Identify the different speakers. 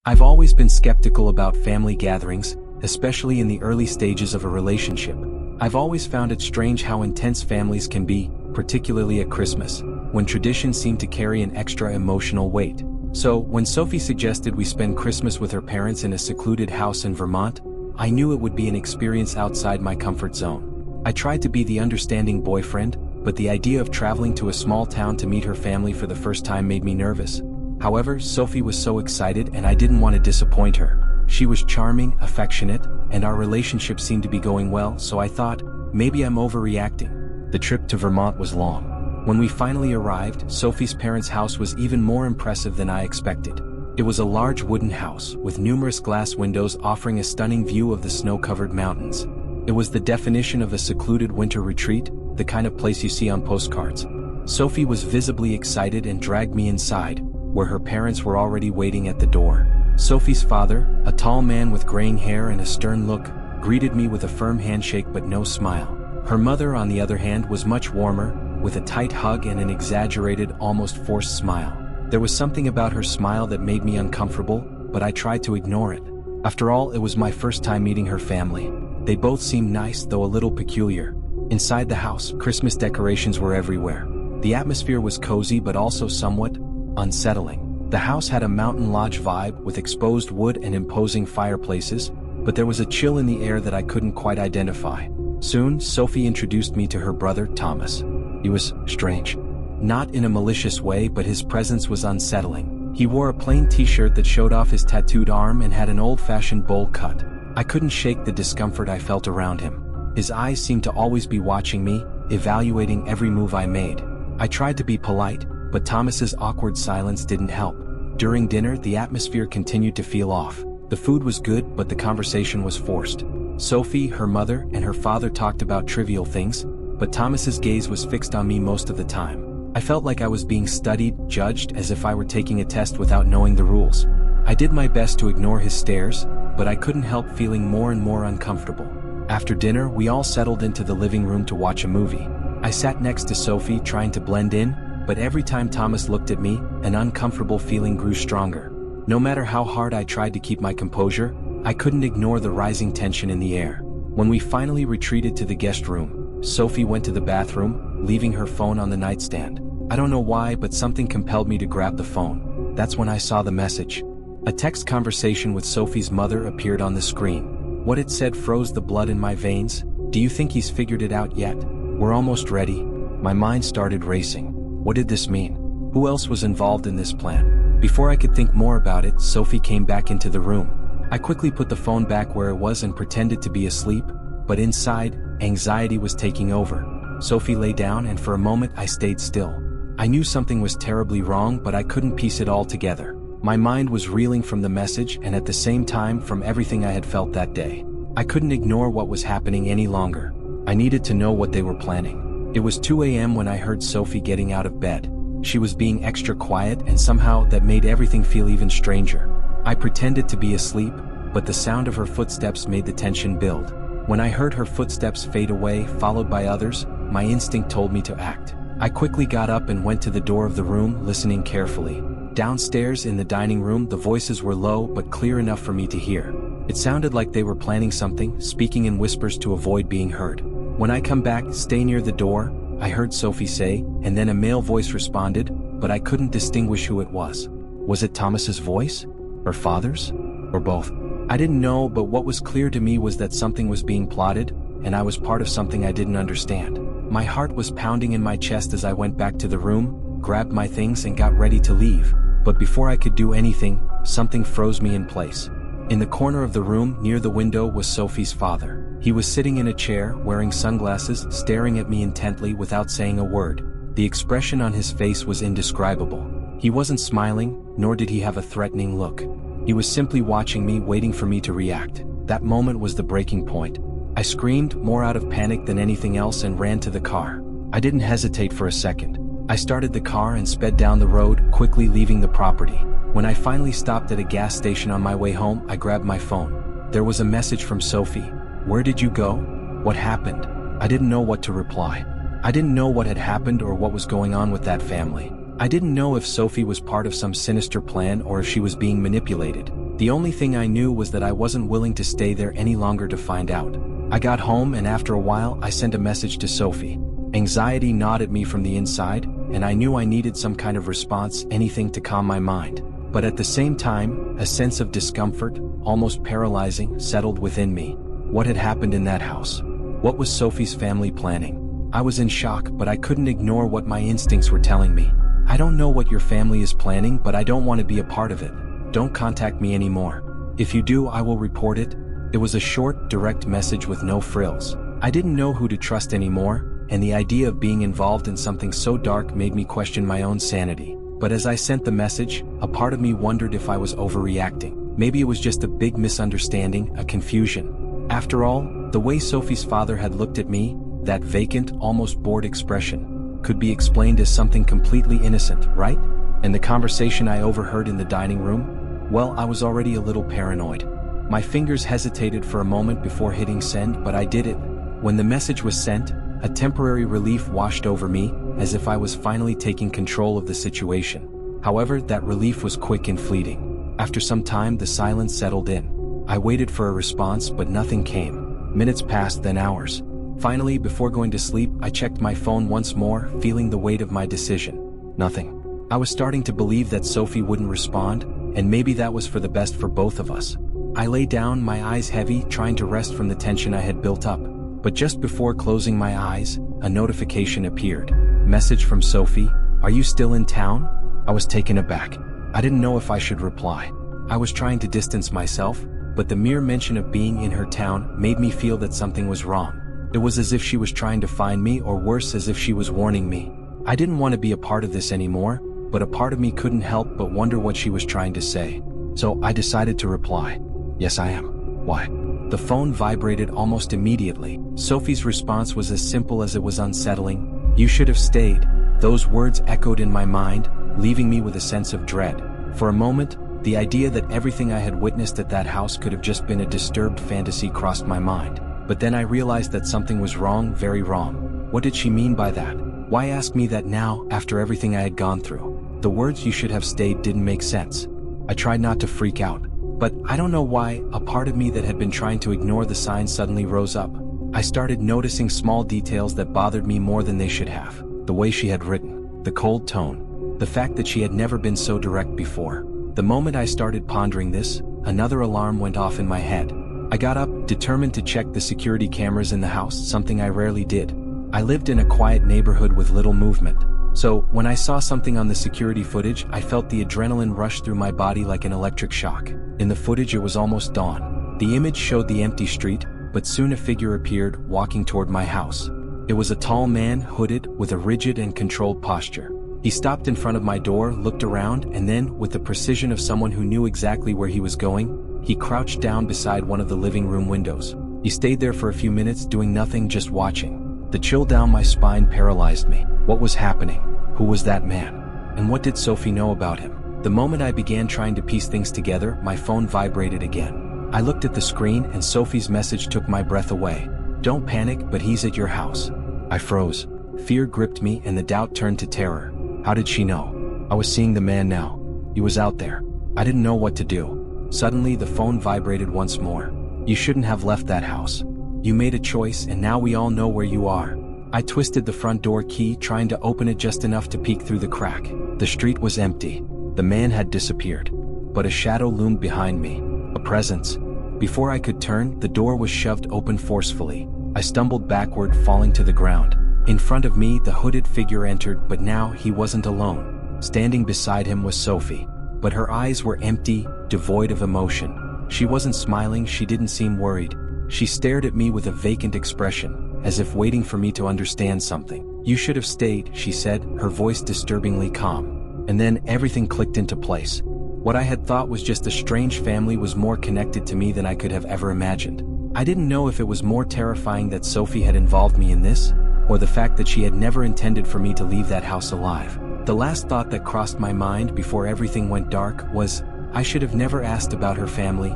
Speaker 1: I've always been skeptical about family gatherings, especially in the early stages of a relationship. I've always found it strange how intense families can be, particularly at Christmas, when traditions seem to carry an extra emotional weight. So, when Sophie suggested we spend Christmas with her parents in a secluded house in Vermont, I knew it would be an experience outside my comfort zone. I tried to be the understanding boyfriend, but the idea of traveling to a small town to meet her family for the first time made me nervous. However, Sophie was so excited and I didn't want to disappoint her. She was charming, affectionate, and our relationship seemed to be going well, so I thought, maybe I'm overreacting. The trip to Vermont was long. When we finally arrived, Sophie's parents' house was even more impressive than I expected. It was a large wooden house, with numerous glass windows offering a stunning view of the snow-covered mountains. It was the definition of a secluded winter retreat, the kind of place you see on postcards. Sophie was visibly excited and dragged me inside, where her parents were already waiting at the door. Sophie's father, a tall man with graying hair and a stern look, greeted me with a firm handshake but no smile. Her mother, on the other hand, was much warmer, with a tight hug and an exaggerated, almost forced smile. There was something about her smile that made me uncomfortable, but I tried to ignore it. After all, it was my first time meeting her family. They both seemed nice, though a little peculiar. Inside the house, Christmas decorations were everywhere. The atmosphere was cozy but also somewhat unsettling. The house had a mountain lodge vibe with exposed wood and imposing fireplaces, but there was a chill in the air that I couldn't quite identify. Soon, Sophie introduced me to her brother, Thomas. He was strange. Not in a malicious way, but his presence was unsettling. He wore a plain t-shirt that showed off his tattooed arm and had an old-fashioned bowl cut. I couldn't shake the discomfort I felt around him. His eyes seemed to always be watching me, evaluating every move I made. I tried to be polite, but Thomas's awkward silence didn't help. During dinner, the atmosphere continued to feel off. The food was good, but the conversation was forced. Sophie, her mother, and her father talked about trivial things, but Thomas's gaze was fixed on me most of the time. I felt like I was being studied, judged, as if I were taking a test without knowing the rules. I did my best to ignore his stares, but I couldn't help feeling more and more uncomfortable. After dinner, we all settled into the living room to watch a movie. I sat next to Sophie, trying to blend in, but every time Thomas looked at me, an uncomfortable feeling grew stronger. No matter how hard I tried to keep my composure, I couldn't ignore the rising tension in the air. When we finally retreated to the guest room, Sophie went to the bathroom, leaving her phone on the nightstand. I don't know why, but something compelled me to grab the phone. That's when I saw the message. A text conversation with Sophie's mother appeared on the screen. What it said froze the blood in my veins. "Do you think he's figured it out yet? We're almost ready." My mind started racing. What did this mean? Who else was involved in this plan? Before I could think more about it, Sophie came back into the room. I quickly put the phone back where it was and pretended to be asleep, but inside, anxiety was taking over. Sophie lay down and for a moment I stayed still. I knew something was terribly wrong, but I couldn't piece it all together. My mind was reeling from the message and at the same time from everything I had felt that day. I couldn't ignore what was happening any longer. I needed to know what they were planning. It was 2 a.m. when I heard Sophie getting out of bed. She was being extra quiet and somehow that made everything feel even stranger. I pretended to be asleep, but the sound of her footsteps made the tension build. When I heard her footsteps fade away, followed by others, my instinct told me to act. I quickly got up and went to the door of the room, listening carefully. Downstairs in the dining room, the voices were low but clear enough for me to hear. It sounded like they were planning something, speaking in whispers to avoid being heard. "When I come back, stay near the door," I heard Sophie say, and then a male voice responded, but I couldn't distinguish who it was. Was it Thomas's voice? Her father's? Or both? I didn't know, but what was clear to me was that something was being plotted, and I was part of something I didn't understand. My heart was pounding in my chest as I went back to the room, grabbed my things and got ready to leave. But before I could do anything, something froze me in place. In the corner of the room, near the window, was Sophie's father. He was sitting in a chair, wearing sunglasses, staring at me intently without saying a word. The expression on his face was indescribable. He wasn't smiling, nor did he have a threatening look. He was simply watching me, waiting for me to react. That moment was the breaking point. I screamed, more out of panic than anything else, and ran to the car. I didn't hesitate for a second. I started the car and sped down the road, quickly leaving the property. When I finally stopped at a gas station on my way home, I grabbed my phone. There was a message from Sophie. "Where did you go? What happened?" I didn't know what to reply. I didn't know what had happened or what was going on with that family. I didn't know if Sophie was part of some sinister plan or if she was being manipulated. The only thing I knew was that I wasn't willing to stay there any longer to find out. I got home and after a while I sent a message to Sophie. Anxiety gnawed at me from the inside, and I knew I needed some kind of response, anything to calm my mind. But at the same time, a sense of discomfort, almost paralyzing, settled within me. What had happened in that house? What was Sophie's family planning? I was in shock, but I couldn't ignore what my instincts were telling me. I don't know what your family is planning, but I don't want to be a part of it. Don't contact me anymore. If you do, I will report it. It was a short, direct message with no frills. I didn't know who to trust anymore, and the idea of being involved in something so dark made me question my own sanity. But as I sent the message, a part of me wondered if I was overreacting. Maybe it was just a big misunderstanding, a confusion. After all, the way Sophie's father had looked at me, that vacant, almost bored expression, could be explained as something completely innocent, right? And the conversation I overheard in the dining room? Well, I was already a little paranoid. My fingers hesitated for a moment before hitting send, but I did it. When the message was sent, a temporary relief washed over me, as if I was finally taking control of the situation. However, that relief was quick and fleeting. After some time, the silence settled in. I waited for a response, but nothing came. Minutes passed, then hours. Finally, before going to sleep, I checked my phone once more, feeling the weight of my decision. Nothing. I was starting to believe that Sophie wouldn't respond, and maybe that was for the best for both of us. I lay down, my eyes heavy, trying to rest from the tension I had built up. But just before closing my eyes, a notification appeared. Message from Sophie, "Are you still in town?" I was taken aback. I didn't know if I should reply. I was trying to distance myself, but the mere mention of being in her town made me feel that something was wrong. It was as if she was trying to find me, or worse, as if she was warning me. I didn't want to be a part of this anymore, but a part of me couldn't help but wonder what she was trying to say. So I decided to reply. "Yes, I am. Why?" The phone vibrated almost immediately. Sophie's response was as simple as it was unsettling. "You should have stayed." Those words echoed in my mind, leaving me with a sense of dread. For a moment, the idea that everything I had witnessed at that house could have just been a disturbed fantasy crossed my mind. But then I realized that something was wrong, very wrong. What did she mean by that? Why ask me that now, after everything I had gone through? The words "you should have stayed" didn't make sense. I tried not to freak out. But I don't know why, a part of me that had been trying to ignore the signs suddenly rose up. I started noticing small details that bothered me more than they should have. The way she had written, the cold tone, the fact that she had never been so direct before. The moment I started pondering this, another alarm went off in my head. I got up, determined to check the security cameras in the house, something I rarely did. I lived in a quiet neighborhood with little movement. So, when I saw something on the security footage, I felt the adrenaline rush through my body like an electric shock. In the footage, it was almost dawn. The image showed the empty street, but soon a figure appeared, walking toward my house. It was a tall man, hooded, with a rigid and controlled posture. He stopped in front of my door, looked around, and then, with the precision of someone who knew exactly where he was going, he crouched down beside one of the living room windows. He stayed there for a few minutes, doing nothing, just watching. The chill down my spine paralyzed me. What was happening? Who was that man? And what did Sophie know about him? The moment I began trying to piece things together, my phone vibrated again. I looked at the screen and Sophie's message took my breath away. "Don't panic, but he's at your house." I froze. Fear gripped me and the doubt turned to terror. How did she know? I was seeing the man now. He was out there. I didn't know what to do. Suddenly the phone vibrated once more. "You shouldn't have left that house. You made a choice and now we all know where you are." I twisted the front door key, trying to open it just enough to peek through the crack. The street was empty. The man had disappeared. But a shadow loomed behind me. A presence. Before I could turn, the door was shoved open forcefully. I stumbled backward, falling to the ground. In front of me, the hooded figure entered, but now he wasn't alone. Standing beside him was Sophie. But her eyes were empty, devoid of emotion. She wasn't smiling, she didn't seem worried. She stared at me with a vacant expression, as if waiting for me to understand something. "You should have stayed," she said, her voice disturbingly calm. And then everything clicked into place. What I had thought was just a strange family was more connected to me than I could have ever imagined. I didn't know if it was more terrifying that Sophie had involved me in this, or the fact that she had never intended for me to leave that house alive. The last thought that crossed my mind before everything went dark was, I should have never asked about her family,